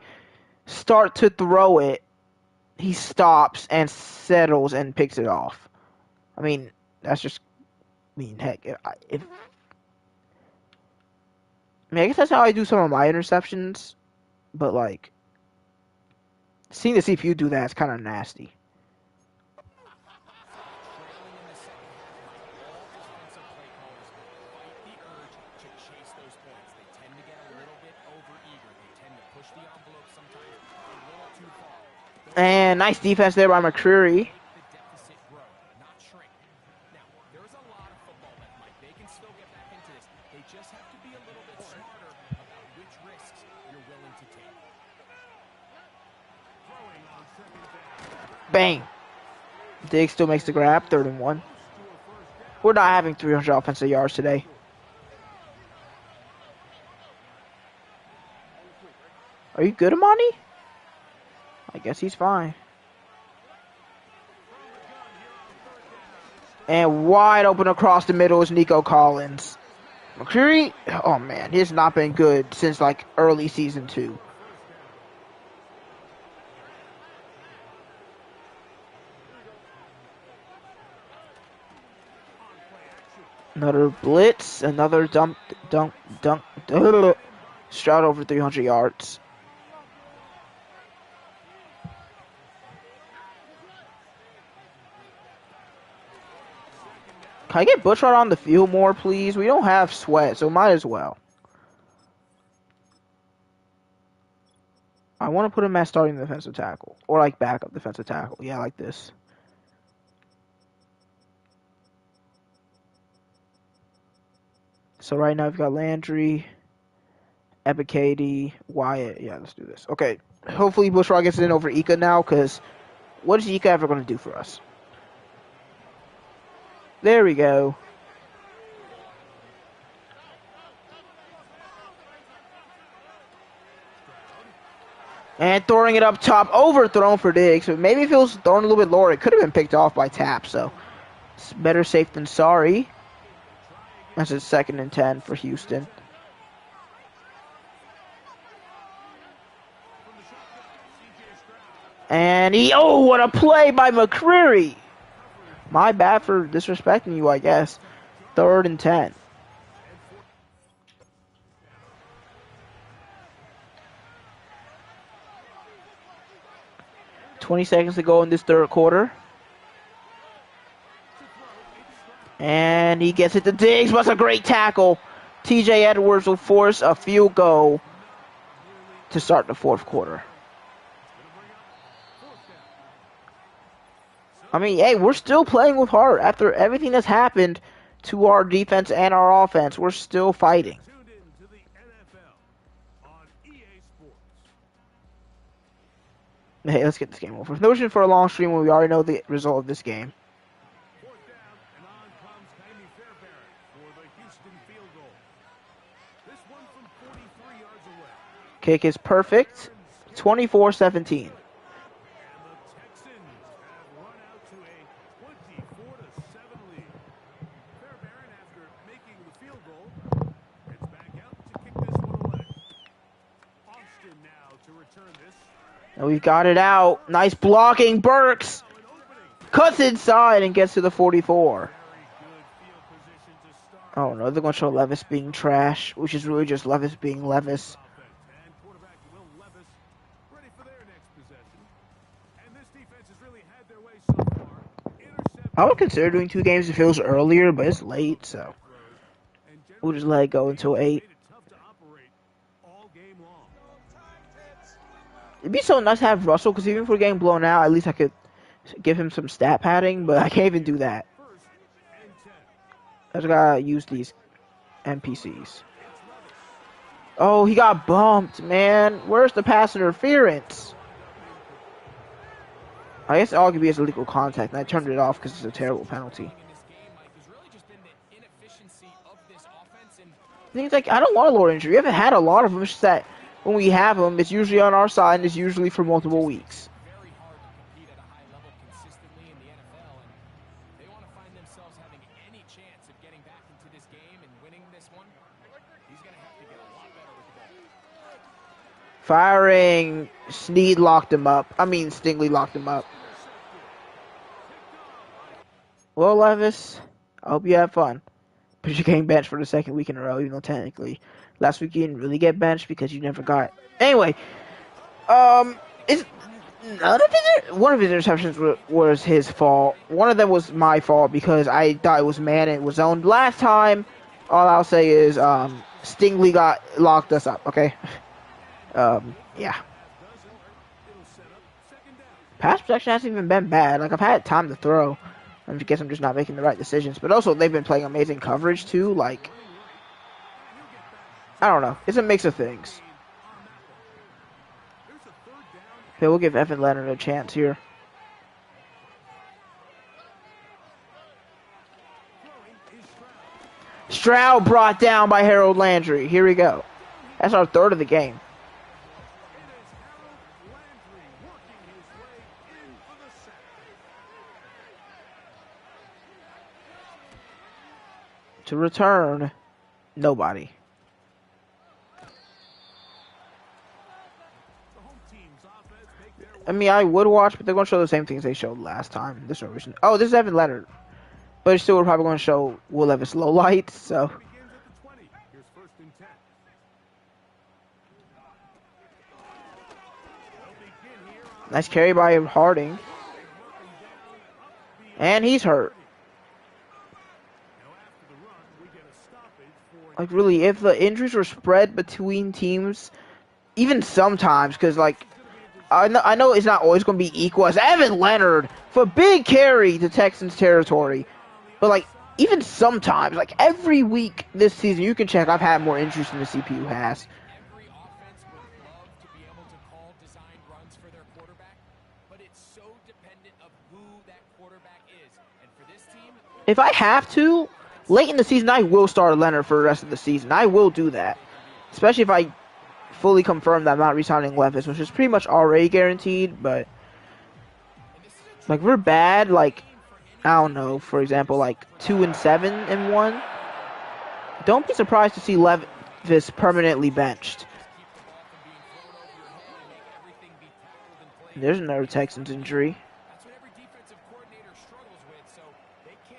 S1: start to throw it, he stops and settles and picks it off. I mean, that's just... I mean, heck, I guess that's how I do some of my interceptions. But, like, seeing the CPU do that is kind of nasty. And nice defense there by McCreary. Bang. Diggs still makes the grab. 3rd and 1. We're not having 300 offensive yards today. Are you good, Amani? I guess he's fine. And wide open across the middle is Nico Collins. McCreary, oh man, he's not been good since like early season 2. Another blitz, another dunk. Stroud over 300 yards. Can I get Butchart on the field more, please? We don't have Sweat, so might as well. I want to put him as starting defensive tackle. Or like backup defensive tackle. Yeah, like this. So right now we've got Landry, Ebikadi, Wyatt. Yeah, let's do this. Okay. Hopefully Butchart gets in over Ika now, because what is Ika ever going to do for us? There we go. And throwing it up top, overthrown for Diggs. But maybe if it was thrown a little bit lower, it could have been picked off by Tap. So it's better safe than sorry. That's a 2nd and 10 for Houston. And oh, what a play by McCreary. My bad for disrespecting you, I guess. 3rd and 10. $20 seconds to go in this 3rd quarter. And he gets it to Diggs, but it's a great tackle. TJ Edwards will force a field goal to start the 4th quarter. I mean, hey, we're still playing with heart. After everything that's happened to our defense and our offense, we're still fighting. Hey, let's get this game over. No reason for a long stream when we already know the result of this game. Kick is perfect. 24-17. And we've got it out. Nice blocking. Burks cuts inside and gets to the 44. Oh no, they're going to show Levis being trash, which is really just Levis being Levis. I would consider doing 2 games if it was earlier, but it's late, so we'll just let it go until 8. It'd be so nice to have Russell, because even if we're getting blown out, at least I could give him some stat padding, but I can't even do that. I just gotta use these NPCs. Oh, he got bumped, man. Where's the pass interference? I guess all could be as illegal contact, and I turned it off because it's a terrible penalty. Things like, I don't want a lower injury. We haven't had a lot of them. It's just that when we have them, it's usually on our side, and it's usually for multiple weeks. Firing. Sneed locked him up. I mean, Stingley locked him up. Well, Levis, I hope you have fun. But you're getting benched for the 2nd week in a row, even though technically last week you didn't really get benched because you never got. Anyway, it's none of his. One of his interceptions was his fault. One of them was my fault because I thought it was man and it was zoned. Last time, all I'll say is Stingley locked us up. Okay. Yeah. Pass protection hasn't even been bad. Like, I've had time to throw. I guess I'm just not making the right decisions. But also, they've been playing amazing coverage, too. Like, I don't know. It's a mix of things. Okay, we'll give Evan Leonard a chance here. Stroud brought down by Harold Landry. Here we go. That's our 3rd of the game. To return, nobody. I mean, I would watch, but they're going to show the same things they showed last time. This reason. Oh, this is Evan Leonard. But it's still we're probably going to show Will Levis low lights, so. Nice carry by Harding. And he's hurt. Like, really, if the injuries were spread between teams, even sometimes, because, like, I know it's not always going to be equal as Evan Leonard for big carry to Texans territory. But, like, even sometimes, like, every week this season, you can check, I've had more injuries than the CPU has.
S2: Every offense would love to be able to call design runs for their quarterback, but it's so dependent of who that quarterback is. And for this team,
S1: if I have to, late in the season, I will start Leonard for the rest of the season. I will do that. Especially if I fully confirm that I'm not re-signing Levis, which is pretty much already guaranteed, but like, we're bad, like, I don't know, for example, like 2-7-1. Don't be surprised to see Levis permanently benched. There's another Texans injury.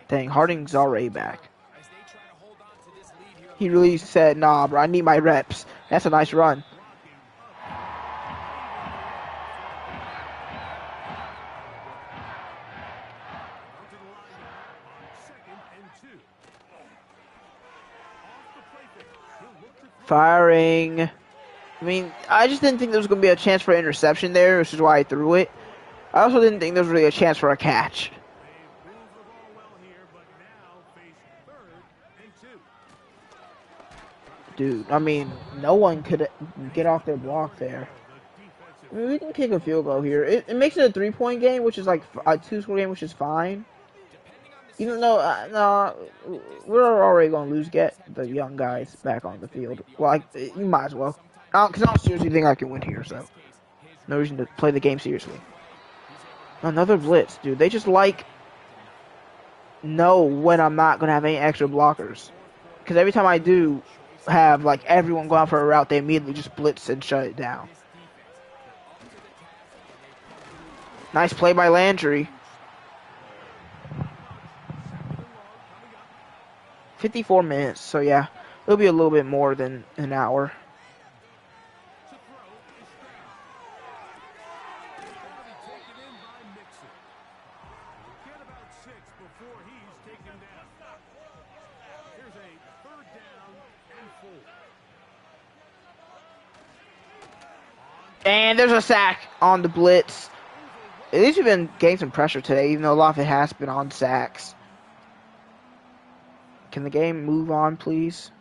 S1: Dang, Harding's already back. He really said, nah, bro, I need my reps. That's a nice run. Firing. I mean, I just didn't think there was going to be a chance for an interception there, which is why I threw it. I also didn't think there was really a chance for a catch. Dude, I mean, no one could get off their block there. I mean, we can kick a field goal here. It makes it a 3-point game, which is like a 2-score game, which is fine. Even though, no, we're already going to lose. Get the young guys back on the field. Well, you might as well. Because I don't seriously think I can win here, so no reason to play the game seriously. Another blitz, dude. They just know when I'm not going to have any extra blockers. Because every time I do have, like, everyone go out for a route, they immediately just blitz and shut it down. Nice play by Landry. 54 minutes, so yeah, it'll be a little bit more than an hour. And there's a sack on the blitz. At least we've been getting some pressure today, even though a lot of it has been on sacks. Can the game move on, please?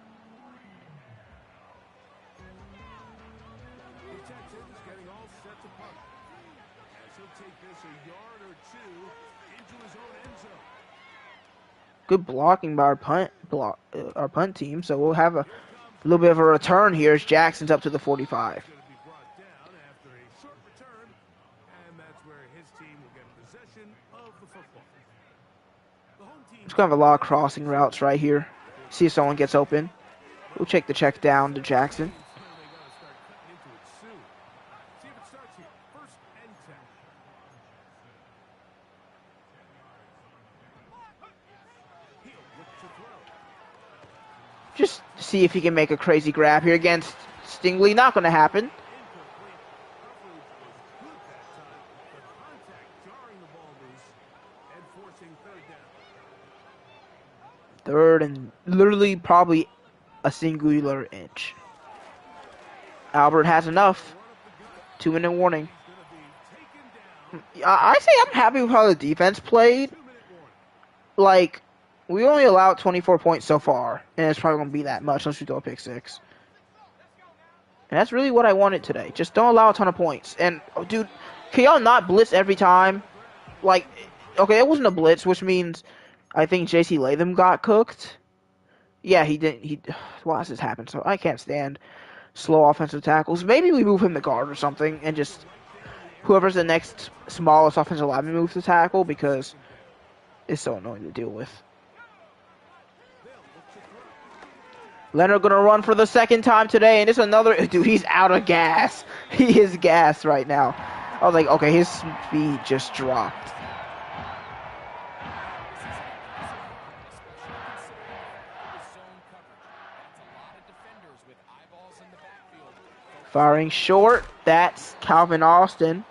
S1: Good blocking by our punt team, so we'll have a little bit of a return here as Jackson's up to the 45. It's kind of a lot of crossing routes right here. See if someone gets open. We'll check the check down to Jackson. Just see if he can make a crazy grab here against Stingley. Not going to happen. Third and literally probably a singular inch. Albert has enough. 2-minute warning. I say I'm happy with how the defense played. Like, we only allowed 24 points so far, and it's probably going to be that much unless we throw a pick six. And that's really what I wanted today. Just don't allow a ton of points. And, oh, dude, can y'all not blitz every time? Like, okay, it wasn't a blitz, which means I think J.C. Latham got cooked. Yeah, he didn't. Well, this has happened, so I can't stand slow offensive tackles. Maybe we move him to guard or something, and just whoever's the next smallest offensive lineman moves to tackle, because it's so annoying to deal with. Leonard gonna run for the second time today, and it's another dude. He's out of gas. He is gas right now. I was like, okay, his speed just dropped. Firing short. That's Calvin Austin.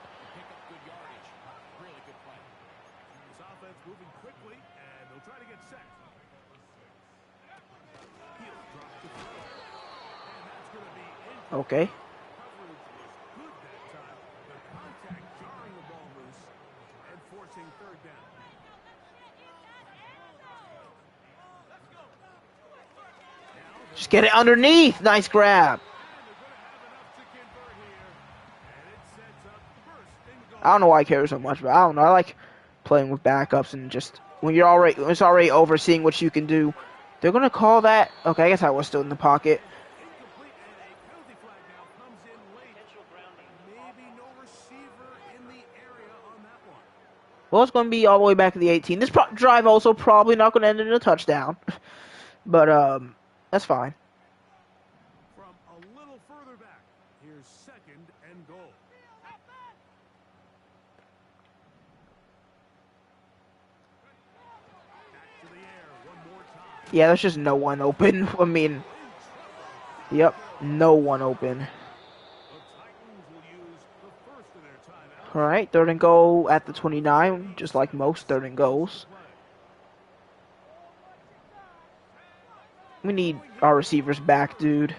S1: Okay. Just get it underneath. Nice grab. I don't know why I care so much, but I don't know. I like playing with backups and just when it's already over, seeing what you can do. They're gonna call that. Okay, I guess I was still in the pocket. Well, it's going to be all the way back to the 18. This drive also probably not going to end in a touchdown. But, that's fine.
S3: From a little further back, here's 2nd and goal. Back to the air one more time.
S1: Yeah, there's just no one open. I mean, yep, no one open. All right, 3rd and goal at the 29, just like most 3rd and goals. We need our receivers back, dude.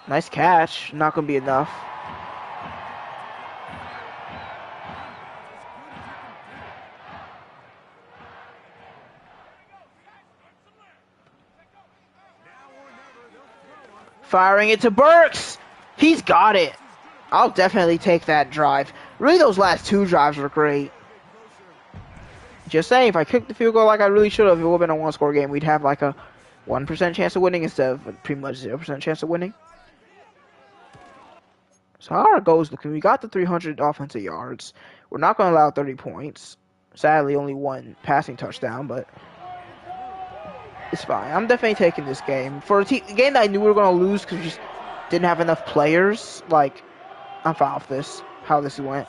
S1: Nice catch. Not going to be enough. Firing it to Burks. He's got it. I'll definitely take that drive. Really, those last 2 drives were great. Just saying, if I kicked the field goal like I really should have, it would have been a 1-score game. We'd have like a 1% chance of winning instead of a pretty much 0% chance of winning. So how are our goals looking? We got the 300 offensive yards. We're not going to allow 30 points. Sadly, only 1 passing touchdown, but it's fine. I'm definitely taking this game. For a game that I knew we were going to lose because we just didn't have enough players, like, I'm fine with this, how this went.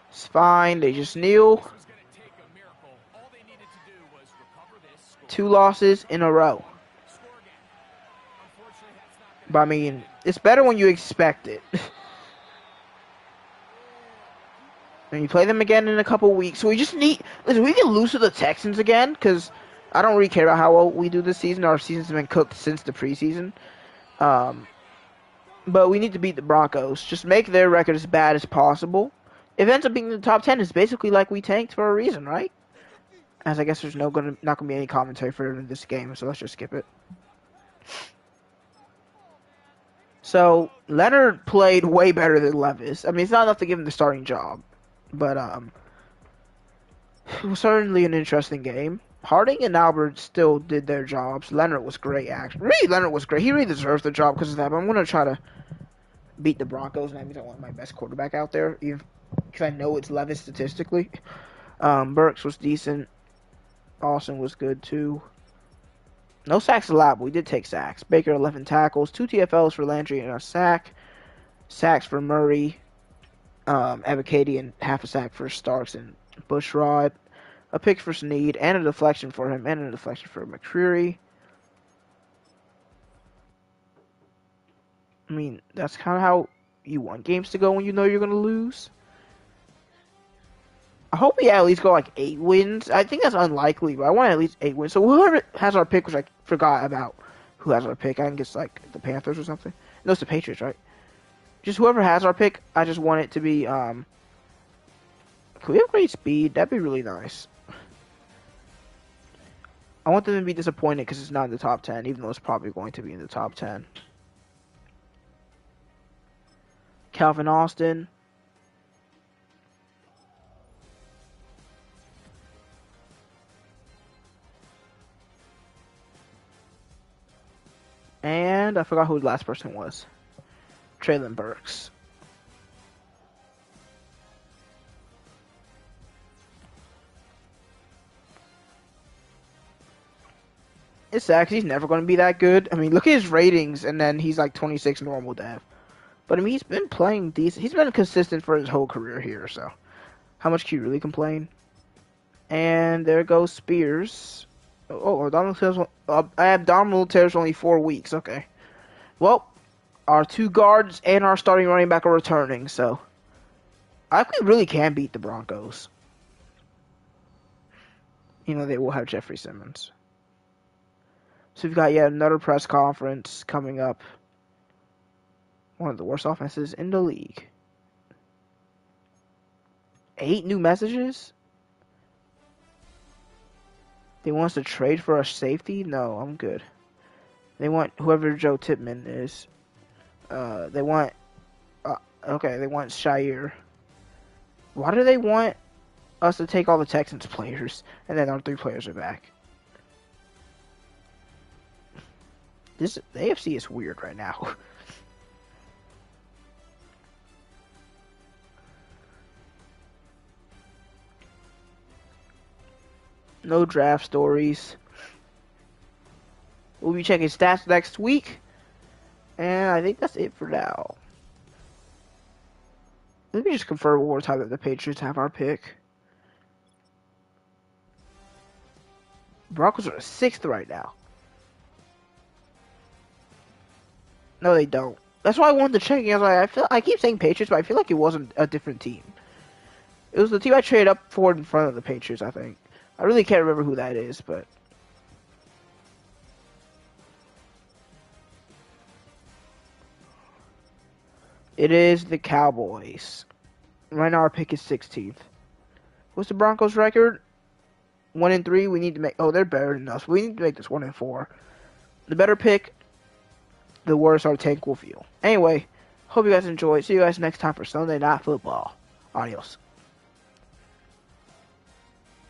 S1: It's fine, they just kneel. 2 losses in a row. But I mean, it's better when you expect it. And you play them again in a couple weeks. So we just need. Listen, we can lose to the Texans again because I don't really care about how well we do this season. Our season's been cooked since the preseason. Um, but we need to beat the Broncos. Just make their record as bad as possible. If it ends up being in the top 10, it's basically like we tanked for a reason, right? As I guess there's not gonna be any commentary for this game, so let's just skip it. So Leonard played way better than Levis. I mean, it's not enough to give him the starting job, but it was certainly an interesting game. Harding and Albert still did their jobs. Leonard was great, actually. Really, Leonard was great. He really deserves the job because of that. But I'm gonna try to beat the Broncos, and that means I want my best quarterback out there, even because I know it's Levis statistically. Burks was decent. Austin was good too. No sacks allowed, but we did take sacks. Baker 11 tackles, 2 TFLs for Landry and a sack. Sacks for Murray, Evacadian, half a sack for Starks and Bushrod. A pick for Snead, and a deflection for him, and a deflection for McCreary. I mean, that's kind of how you want games to go when you know you're going to lose. I hope we at least go like 8 wins. I think that's unlikely, but I want at least 8 wins. So whoever has our pick, which I forgot about who has our pick. I think it's like the Panthers or something. No, it's the Patriots, right? Just whoever has our pick, I just want it to be, can we upgrade speed? That'd be really nice. I want them to be disappointed because it's not in the top 10, even though it's probably going to be in the top 10. Calvin Austin. And I forgot who the last person was. Traylon Burks. It's sad because he's never going to be that good. I mean, look at his ratings, and then he's like 26 normal dev. But I mean, he's been playing decent. He's been consistent for his whole career here, so how much can you really complain? And there goes Spears. Oh, Donald Taylor's. I have Donald Taylor's only 4 weeks. Okay. Well, our 2 guards and our starting running back are returning, so I think we really can beat the Broncos. You know, they will have Jeffrey Simmons. So we've got yet another press conference coming up. One of the worst offenses in the league. 8 new messages? They want us to trade for a safety? No, I'm good. They want whoever Joe Tipman is. They want... okay, they want Shire. Why do they want us to take all the Texans players and then our 3 players are back? The AFC is weird right now. No draft stories. We'll be checking stats next week. And I think that's it for now. Let me just confirm one more time that the Patriots have our pick. Broncos are 6th right now. No, they don't. That's why I wanted to check. I keep saying Patriots, but I feel like it wasn't a different team. It was the team I traded up for in front of the Patriots, I think. I really can't remember who that is, but... It is the Cowboys. Right now our pick is 16th. What's the Broncos record? 1-3. We need to make... Oh, they're better than us. We need to make this 1-4. The better pick, the worse our tank will feel. Anyway, hope you guys enjoyed. See you guys next time for Sunday Night Football. Adios.